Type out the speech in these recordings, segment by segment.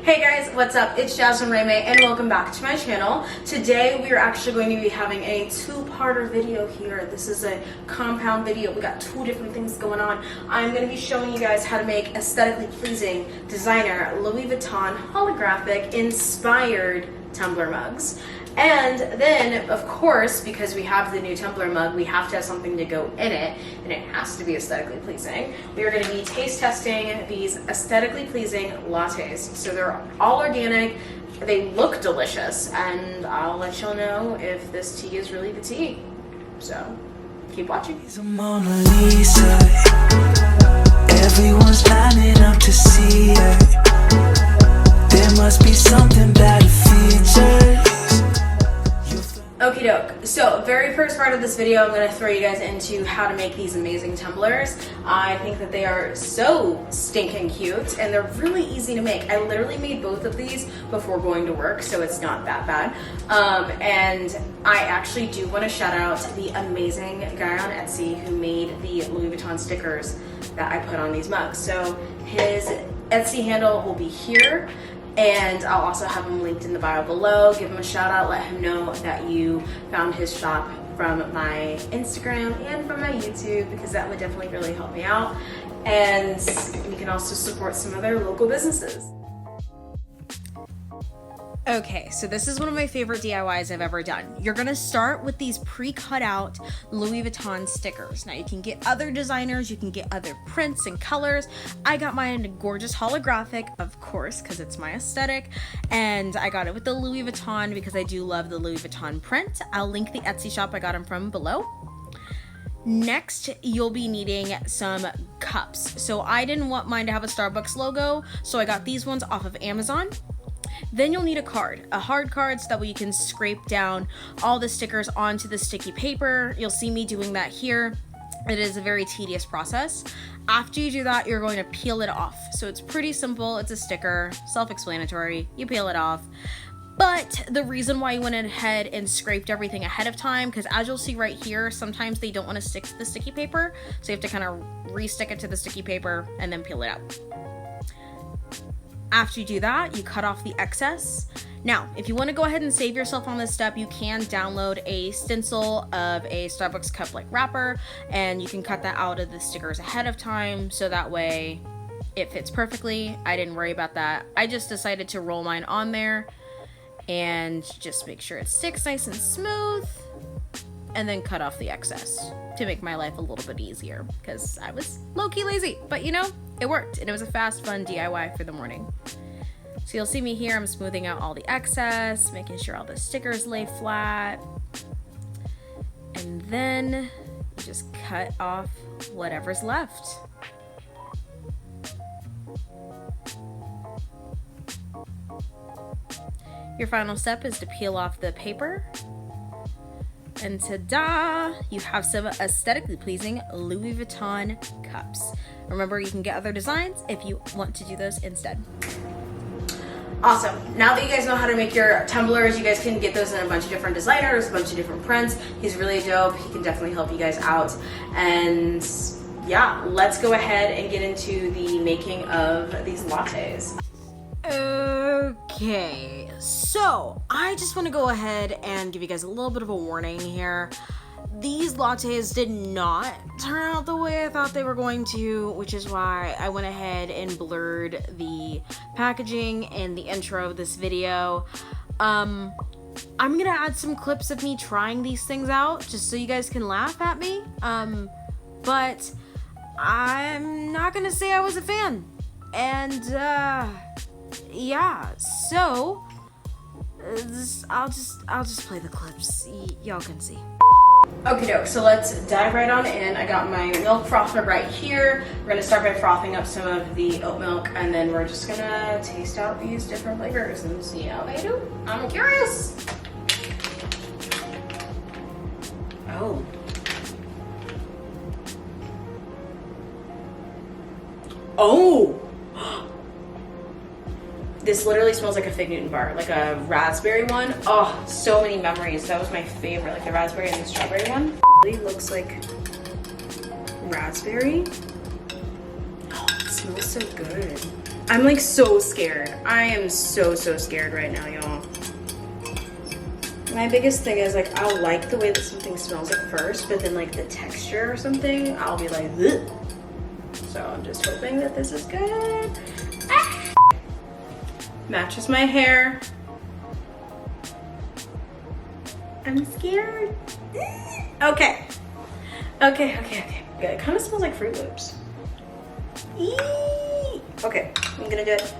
Hey guys, what's up? It's Jazmynraymay and welcome back to my channel. Today we are actually going to be having a two-parter video here. This is a compound video. We got two different things going on. I'm going to be showing you guys how to make aesthetically pleasing designer Louis Vuitton holographic inspired tumbler mugs. And then, of course, because we have the new tumbler mug, we have to have something to go in it, and it has to be aesthetically pleasing. We are going to be taste testing these aesthetically pleasing lattes. So they're all organic, they look delicious, and I'll let y'all know if this tea is really the tea. So, keep watching. Mona Lisa. Everyone's lining up to see her. There must be something about a feature. Okie doke. So, very first part of this video, I'm going to throw you guys into how to make these amazing tumblers. I think that they are so stinking cute and they're really easy to make. I literally made both of these before going to work, so it's not that bad. And I actually do want to shout out the amazing guy on Etsy who made the Louis Vuitton stickers that I put on these mugs. So his Etsy handle will be here, and I'll also have him linked in the bio below. Give him a shout out, let him know that you found his shop from my Instagram and from my YouTube, because that would definitely really help me out. And you can also support some other local businesses. Okay, so this is one of my favorite DIYs I've ever done. You're gonna start with these pre-cut out Louis Vuitton stickers. Now you can get other designers, you can get other prints and colors. I got mine in gorgeous holographic, of course, because it's my aesthetic. And I got it with the Louis Vuitton because I do love the Louis Vuitton print. I'll link the Etsy shop I got them from below. Next, you'll be needing some cups. So I didn't want mine to have a Starbucks logo, so I got these ones off of Amazon. Then you'll need a card, a hard card, so that way you can scrape down all the stickers onto the sticky paper. You'll see me doing that here. It is a very tedious process. After you do that, you're going to peel it off. So it's pretty simple. It's a sticker, self-explanatory. You peel it off. But the reason why you went ahead and scraped everything ahead of time, because as you'll see right here, sometimes they don't want to stick to the sticky paper. So you have to kind of re-stick it to the sticky paper and then peel it out. After you do that, you cut off the excess. Now, if you want to go ahead and save yourself on this step, you can download a stencil of a Starbucks cup like wrapper, and you can cut that out of the stickers ahead of time, so that way it fits perfectly. I didn't worry about that. I just decided to roll mine on there and just make sure it sticks nice and smooth, and then cut off the excess to make my life a little bit easier, because I was low-key lazy, but you know, it worked, and it was a fast, fun DIY for the morning. So you'll see me here, I'm smoothing out all the excess, making sure all the stickers lay flat, and then you just cut off whatever's left. Your final step is to peel off the paper. And ta-da! You have some aesthetically pleasing Louis Vuitton cups. Remember, you can get other designs if you want to do those instead. Awesome. Now that you guys know how to make your tumblers, you guys can get those in a bunch of different designers, a bunch of different prints. He's really dope. He can definitely help you guys out. And yeah, let's go ahead and get into the making of these lattes. Okay, so I just want to go ahead and give you guys a little bit of a warning here. These lattes did not turn out the way I thought they were going to, which is why I went ahead and blurred the packaging and the intro of this video. I'm gonna add some clips of me trying these things out just so you guys can laugh at me, but I'm not gonna say I was a fan. And yeah, so I'll just play the clips. Y'all can see. Okie doke, so let's dive right on in. I got my milk frother right here. We're gonna start by frothing up some of the oat milk, and then we're just gonna taste out these different flavors and see how they do. I'm curious. Oh. Oh! This literally smells like a Fig Newton bar, like a raspberry one. Oh, so many memories. That was my favorite, like the raspberry and the strawberry one. It really looks like raspberry. Oh, it smells so good. I'm like so scared. I am so scared right now, y'all. My biggest thing is like, I'll like the way that something smells at first, but then like the texture or something, I'll be like, ugh. So I'm just hoping that this is good. Ah! Matches my hair. I'm scared. Okay. Okay. Good. It kind of smells like Fruit Loops. Eee! Okay, I'm gonna do it.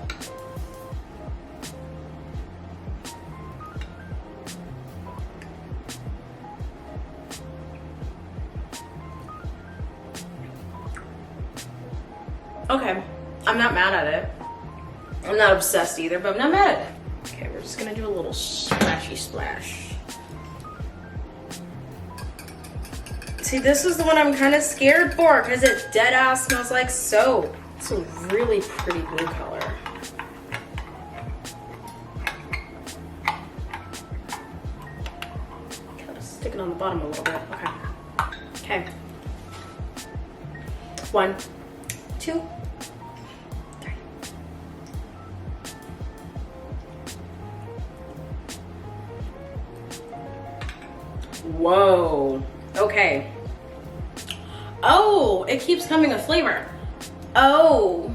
Okay, I'm not mad at it. I'm not obsessed either, but I'm not mad at it. Okay, we're just gonna do a little splashy splash. See, this is the one I'm kind of scared for because it dead ass smells like soap. It's a really pretty blue color. Kind of stick it on the bottom a little bit. Okay. 1, 2, 3. Whoa. Okay. Oh, it keeps coming with flavor. Oh.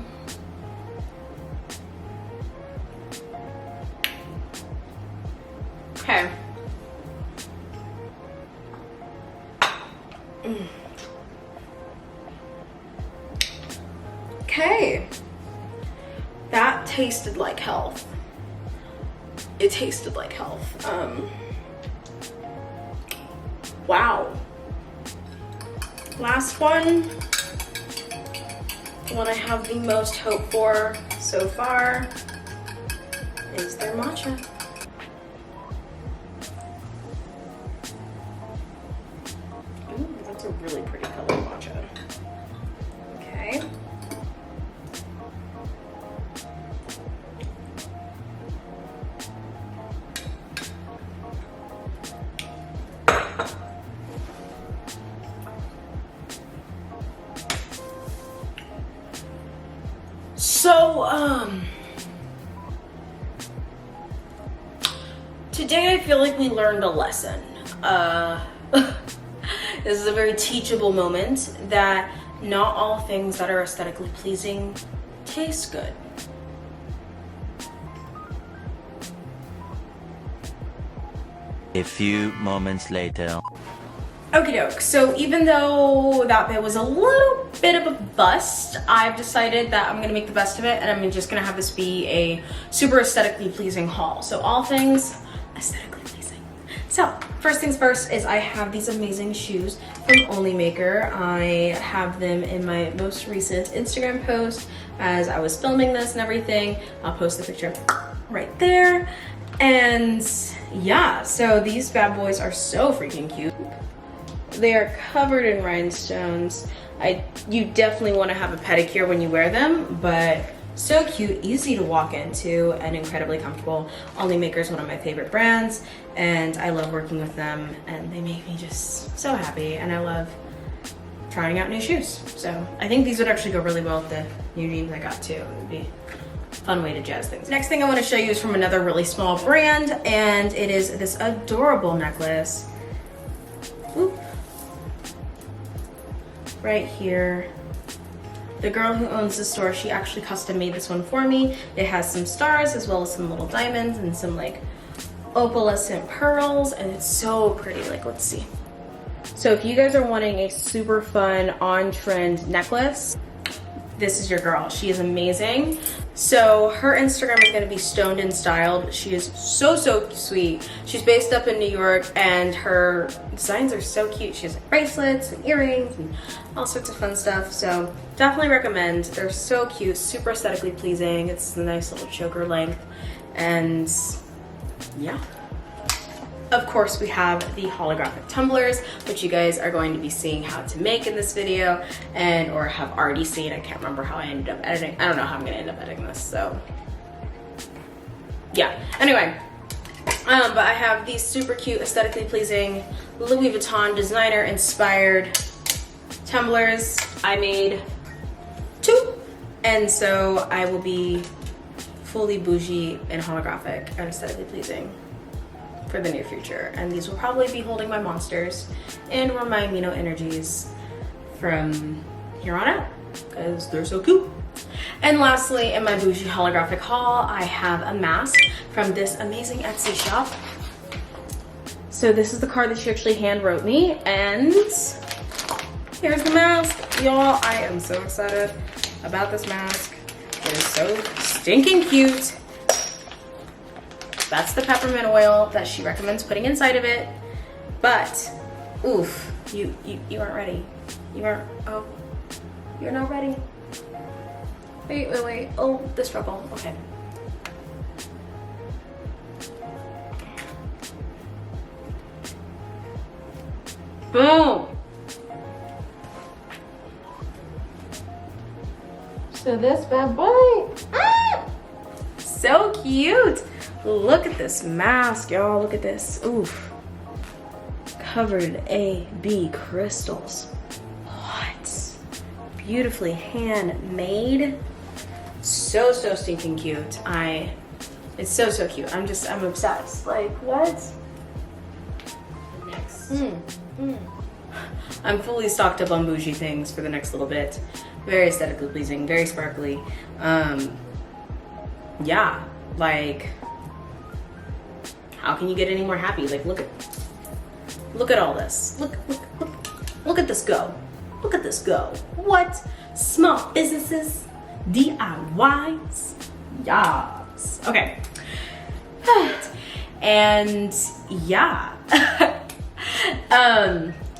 Okay. Okay. That tasted like health. It tasted like health. Wow. Last one. The one I have the most hope for so far is their matcha. Ooh, that's a really pretty color matcha. Okay. So, today I feel like we learned a lesson. This is a very teachable moment that not all things that are aesthetically pleasing taste good. A few moments later. Okie doke, so even though that bit was a little bit of a bust, I've decided that I'm gonna make the best of it and I'm just gonna have this be a super aesthetically pleasing haul. So all things aesthetically pleasing. So first things first is I have these amazing shoes from Only Maker. I have them in my most recent Instagram post as I was filming this and everything. I'll post the picture right there. And yeah, so these bad boys are so freaking cute. They are covered in rhinestones. You definitely want to have a pedicure when you wear them, but so cute, easy to walk into, and incredibly comfortable. Only Maker is one of my favorite brands, and I love working with them, and they make me just so happy, and I love trying out new shoes. So I think these would actually go really well with the new jeans I got too. It would be a fun way to jazz things. Next thing I want to show you is from another really small brand, and it is this adorable necklace. Oop. Right here. The girl who owns the store, she actually custom made this one for me. It has some stars as well as some little diamonds and some like opalescent pearls, and it's so pretty. Like, let's see. So if you guys are wanting a super fun on-trend necklace, this is your girl. She is amazing. So her Instagram is going to be Stoned and Styled. She is so sweet. She's based up in New York, and her designs are so cute. She has like bracelets and earrings and all sorts of fun stuff. So definitely recommend. They're so cute, super aesthetically pleasing. It's a nice little choker length, and yeah. Of course, we have the holographic tumblers, which you guys are going to be seeing how to make in this video, and or have already seen. I can't remember how I ended up editing. I don't know how I'm gonna end up editing this, so yeah. Anyway, but I have these super cute, aesthetically pleasing Louis Vuitton designer inspired tumblers. I made 2, And so I will be fully bougie and holographic and aesthetically pleasing for the near future. And these will probably be holding my monsters and or my amino energies from here on out, because they're so cute. And lastly, in my bougie holographic haul, I have a mask from this amazing Etsy shop. So this is the card that she actually hand wrote me, and here's the mask. Y'all, I am so excited about this mask. It is so stinking cute. That's the peppermint oil that she recommends putting inside of it. But, oof, you aren't ready. You're not ready. Wait. Oh, the struggle. Okay. Boom. So this bad boy, so cute. Look at this mask, y'all. Look at this. Oof. Covered in A.B. crystals. What? Beautifully handmade. So stinking cute. It's so cute. I'm obsessed. Like, what? Next. I'm fully stocked up on bougie things for the next little bit. Very aesthetically pleasing, very sparkly. Yeah, like, how can you get any more happy? Like, look at all this. Look at this go. Look at this go. What? Small businesses, DIYs. Yes. Okay. And yeah.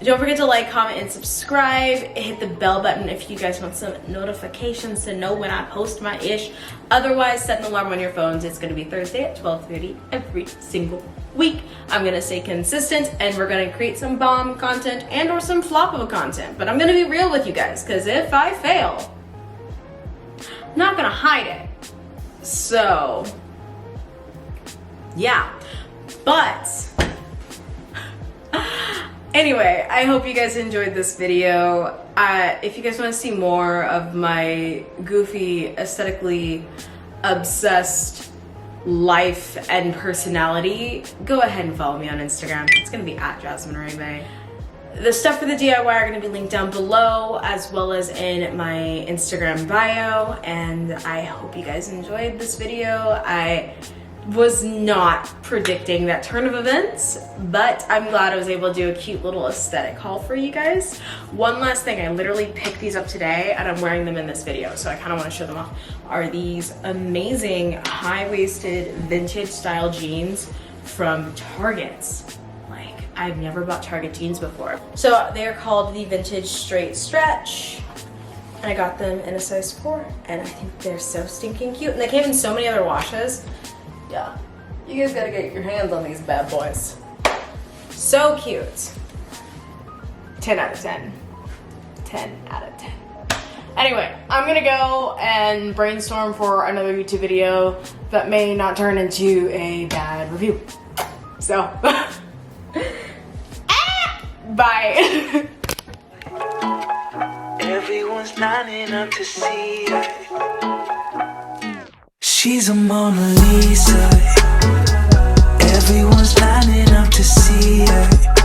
Don't forget to like, comment, and subscribe. Hit the bell button if you guys want some notifications to know when I post my ish. Otherwise, set an alarm on your phones. It's gonna be Thursday at 12:30 every single week. I'm gonna stay consistent, and we're gonna create some bomb content and or some flop of content. But I'm gonna be real with you guys, because if I fail, I'm not gonna hide it. So, yeah. But anyway, I hope you guys enjoyed this video. If you guys want to see more of my goofy, aesthetically obsessed life and personality, go ahead and follow me on Instagram. It's going to be at Jazmynraymay. The stuff for the DIY are going to be linked down below, as well as in my Instagram bio. And I hope you guys enjoyed this video. I was not predicting that turn of events, but I'm glad I was able to do a cute little aesthetic haul for you guys. One last thing, I literally picked these up today and I'm wearing them in this video, so I kind of want to show them off, are these amazing high-waisted vintage style jeans from Target. Like, I've never bought Target jeans before. So they are called the Vintage Straight Stretch. And I got them in a size 4, and I think they're so stinking cute. And they came in so many other washes. Yeah, you guys gotta get your hands on these bad boys. So cute. 10 out of 10. 10 out of 10. Anyway, I'm gonna go and brainstorm for another YouTube video that may not turn into a bad review. So, bye. Everyone's lining up to see her. She's a Mona Lisa. Everyone's lining up to see her.